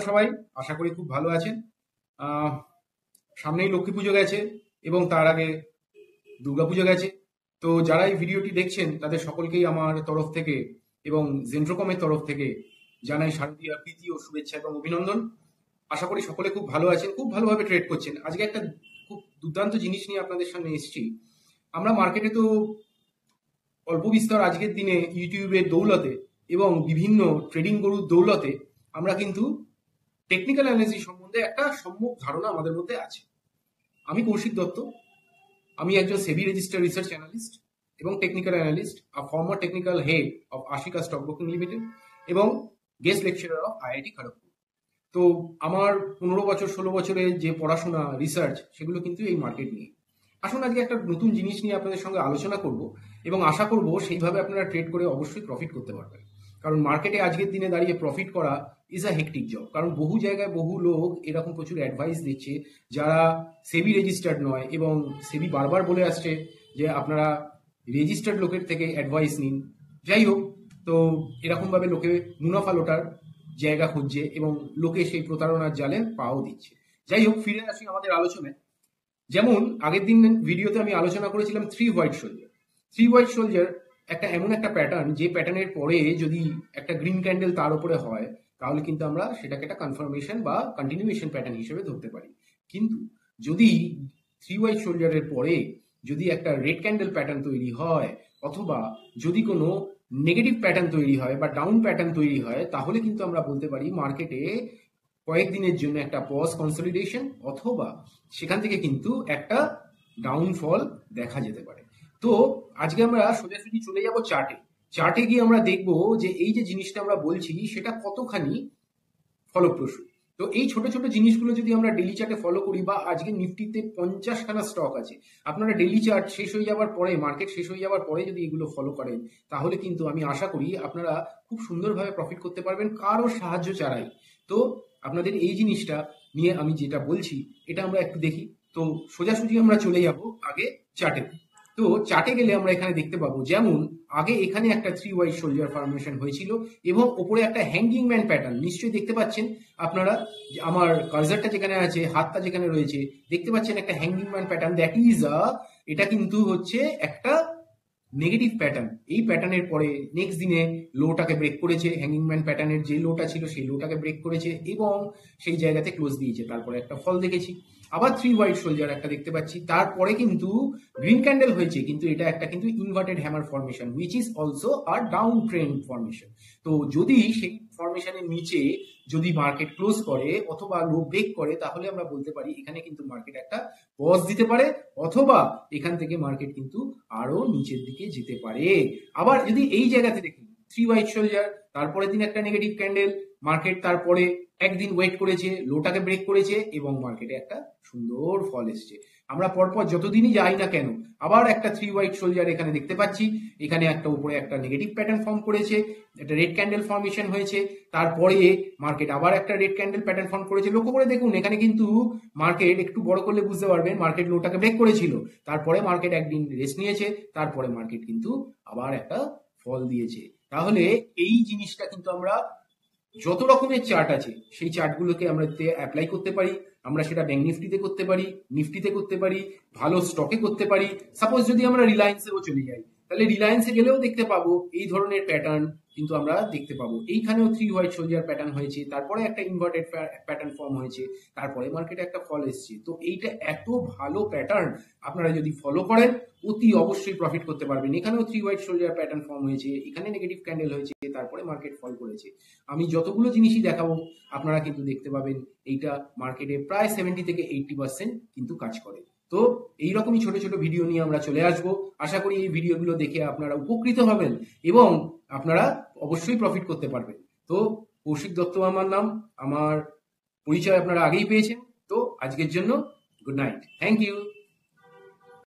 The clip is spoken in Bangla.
সবাই, আশা করি খুব ভালো আছেন। সামনেই লক্ষ্মী পুজো গেছে এবং তার আগে দুর্গাপুজো গেছে। তো যারা এই ভিডিওটি দেখছেন তাদের সকলকেই আমার তরফ থেকে এবং জেন্ট্রোকমের তরফ থেকে জানাই শারদীয় প্রীতি ও শুভেচ্ছা এবং অভিনন্দন। আশা করি সকলে খুব ভালো আছেন, খুব ভালোভাবে ট্রেড করছেন। আজকে একটা খুব দুর্দান্ত জিনিস নিয়ে আপনাদের সামনে এসেছি। আমরা মার্কেটে তো অল্প বিস্তর আজকের দিনে ইউটিউবের দৌলতে এবং বিভিন্ন ট্রেডিং গরুর দৌলতে আমরা কিন্তু টেকনিক্যাল অ্যানালিসিস সম্বন্ধে একটা সম্যক ধারণা আমাদের মধ্যে আছে। আমি কৌশিক দত্ত, আমি একজন সেবি রেজিস্টার্ড রিসার্চ অ্যানালিস্ট এবং technical analyst, former technical head of Ashika stock broking limited এবং guest lecturer of IIT Kharagpur. তো আমার 15 বছর 16 বছরের যে পড়াশোনা রিসার্চ সেগুলো কিন্তু এই মার্কেট নিয়ে। আসুন আজকে একটা নতুন জিনিস নিয়ে আপনাদের সঙ্গে আলোচনা করব এবং আশা করব সেইভাবে আপনারা ট্রেড করে অবশ্যই প্রফিট করতে পারবেন। কারণ মার্কেটে আজকের দিনে দাঁড়িয়ে প্রফিট করা ইজ আ হেক্টিক জব। কারণ বহু জায়গায় বহু লোক এরকম প্রচুর অ্যাডভাইস দিচ্ছে যারা সেবি রেজিস্টার্ড নয়, এবং সেবি বারবার বলে আসছে যে আপনারা রেজিস্টার্ড লোকের থেকে অ্যাডভাইস নিন। যাই হোক, তো এরকমভাবে লোকে মুনাফা লোটার জায়গা খুঁজছে এবং লোকে সেই প্রতারণার জালে পাও দিচ্ছে। যাই হোক, ফিরে আসি আমাদের আলোচনায়। যেমন আগের দিন ভিডিওতে আমি আলোচনা করেছিলাম 3 হোয়াইট সোলজার। 3 হোয়াইট সোলজার একটা এমন একটা প্যাটার্ন, যে প্যাটার্নের পরে যদি একটা গ্রিন ক্যান্ডেল তার উপরে হয় তাহলে কিন্তু আমরা সেটাকে একটা কনফার্মেশন বা কন্টিনিউয়েশন প্যাটার্ন হিসেবে ধরতে পারি। কিন্তু যদি 3 হোয়াইট সোলজারের পরে যদি একটা রেড ক্যান্ডেল প্যাটার্ন তৈরি হয়, অথবা যদি কোনো নেগেটিভ প্যাটার্ন তৈরি হয় বা ডাউন প্যাটার্ন তৈরি হয়, তাহলে কিন্তু আমরা বলতে পারি মার্কেটে কয়েকদিনের জন্য একটা পজ কনসলিডেশন অথবা সেখান থেকে কিন্তু একটা ডাউনফল দেখা যেতে পারে। তো আজকে আমরা সোজাসুজি চলে যাব চার্টে গিয়ে আমরা দেখব যে এই যে জিনিসটা আমরা বলছি সেটা কতখানি ফলপ্রসূ। তো এই ছোট ছোট জিনিসগুলো যদি আমরা ডেলি চার্টে ফলো করি, বা আজকে নিফটিতে 50খানা স্টক আছে, আপনারা ডেলি চার্ট শেষ হয়ে যাওয়ার পরে, মার্কেট শেষ হয়ে যাওয়ার পরে যদি এগুলো ফলো করেন, তাহলে কিন্তু আমি আশা করি আপনারা খুব সুন্দরভাবে প্রফিট করতে পারবেন কারোর সাহায্য ছাড়াই। তো আপনাদের এই জিনিসটা নিয়ে আমি যেটা বলছি এটা আমরা একটু দেখি। তো সোজাসুজি আমরা চলে যাব আগে চার্টে। তো চার্টে গেলে আমরা এখানে দেখতে পাবো, যেমন আগে এখানে একটা 3 হোয়াইট সোলজার ফরমেশন হয়েছিল এবং ওপরে একটা হ্যাঙ্গিং ম্যান প্যাটার্ন নিশ্চয়ই দেখতে পাচ্ছেন আপনারা। আমার কার্সারটা যেখানে আছে, হাতটা যেখানে রয়েছে, দেখতে পাচ্ছেন একটা hanging man pattern. That is এটা কিন্তু হচ্ছে একটা নেগেটিভ প্যাটার্ন। এই প্যাটার্নের পরে নেক্সট দিনে লোটাকে ব্রেক করেছে, হ্যাঙ্গিং ম্যান প্যাটার্নের যে লোটা ছিল সেই লোটাকে ব্রেক করেছে এবং সেই জায়গাতে ক্লোজ দিয়েছে, তারপরে একটা ফল দেখেছি। আবার 3 হোয়াইট সোলজার একটা দেখতে পাচ্ছি, তারপরে কিন্তু গ্রিন ক্যান্ডেল হয়েছে, কিন্তু এটা একটা কিন্তু inverted hammer formation, which is also a down trend formation. তো যদি সেই ফরমেশনের নিচে যদি মার্কেট ক্লোজ করে অথবা লো ব্রেক করে, তাহলে আমরা বলতে পারি এখানে কিন্তু মার্কেট একটা পজ দিতে পারে, অথবা এখান থেকে মার্কেট কিন্তু আরো নিচের দিকে যেতে পারে। আবার যদি এই জায়গাতে দেখি 3 হোয়াইট সোলজার, তারপরে দিন একটা নেগেটিভ ক্যান্ডেল, মার্কেট তারপরে একদিন ওয়েট করেছে, লোটাকে ব্রেক করেছে এবং মার্কেটে একটা সুন্দর ফল এসছে। আমরা পরপর যতদিনই যাই না কেন আবার একটা 3 হোয়াইট সোলজার এখানে দেখতে পাচ্ছি। এখানে একটা উপরে একটা নেগেটিভ প্যাটার্ন ফর্ম করেছে, একটা রেড ক্যান্ডেল ফর্মেশন হয়েছে, তারপরে মার্কেট আবার একটা রেড ক্যান্ডেল প্যাটার্ন ফর্ম করেছে। লক্ষ্য করে দেখুন, এখানে কিন্তু মার্কেট একটু বড় করলে বুঝতে পারবেন মার্কেট লোটাকে ব্রেক করেছিল, তারপরে মার্কেট একদিন রেস্ট নিয়েছে, তারপরে মার্কেট কিন্তু আবার একটা ফল দিয়েছে। তাহলে এই জিনিসটা কিন্তু আমরা যত রকমের চার্ট আছে সেই চার্টগুলোকে আমরা অ্যাপ্লাই করতে পারি। আমরা সেটা ব্যাংক নিফটিতে করতে পারি, নিফটিতে করতে পারি, ভালো স্টকে করতে পারি। সাপোজ যদি আমরা রিলায়েন্সেও চলে যাই, তাহলে রিলায়েন্সে গেলেও দেখতে পাবো এই ধরনের প্যাটার্ন কিন্তু আমরা দেখতে পাবো। এইখানেও 3 হোয়াইট সোলজার প্যাটার্ন হয়েছে, তারপরে একটা ইনভার্টেড প্যাটার্ন ফর্ম হয়েছে, তারপরে মার্কেটে একটা ফল এসছে। তো এইটা এত ভালো প্যাটার্ন, আপনারা যদি ফলো করেন অতি অবশ্যই প্রফিট করতে পারবেন। এখানেও 3 হোয়াইট সোলজার প্যাটার্ন ফর্ম হয়েছে, এখানে নেগেটিভ ক্যান্ডেল হয়েছে, তারপরে মার্কেট ফল করেছে। আমি যতগুলো জিনিসই দেখাবো আপনারা কিন্তু দেখতে পাবেন এইটা মার্কেটে প্রায় 70 থেকে 80% কিন্তু কাজ করে। তো এইরকমই ছোট ছোট ভিডিও নিয়ে আমরা চলে আসবো। আশা করি এই ভিডিওগুলো দেখে আপনারা উপকৃত হবেন এবং আপনারা অবশ্যই প্রফিট করতে পারবেন। তো কৌশিক দত্ত আমার নাম, আমার পরিচয় আপনারা আগেই পেয়েছেন। তো আজকের জন্য গুড নাইট, থ্যাংক ইউ।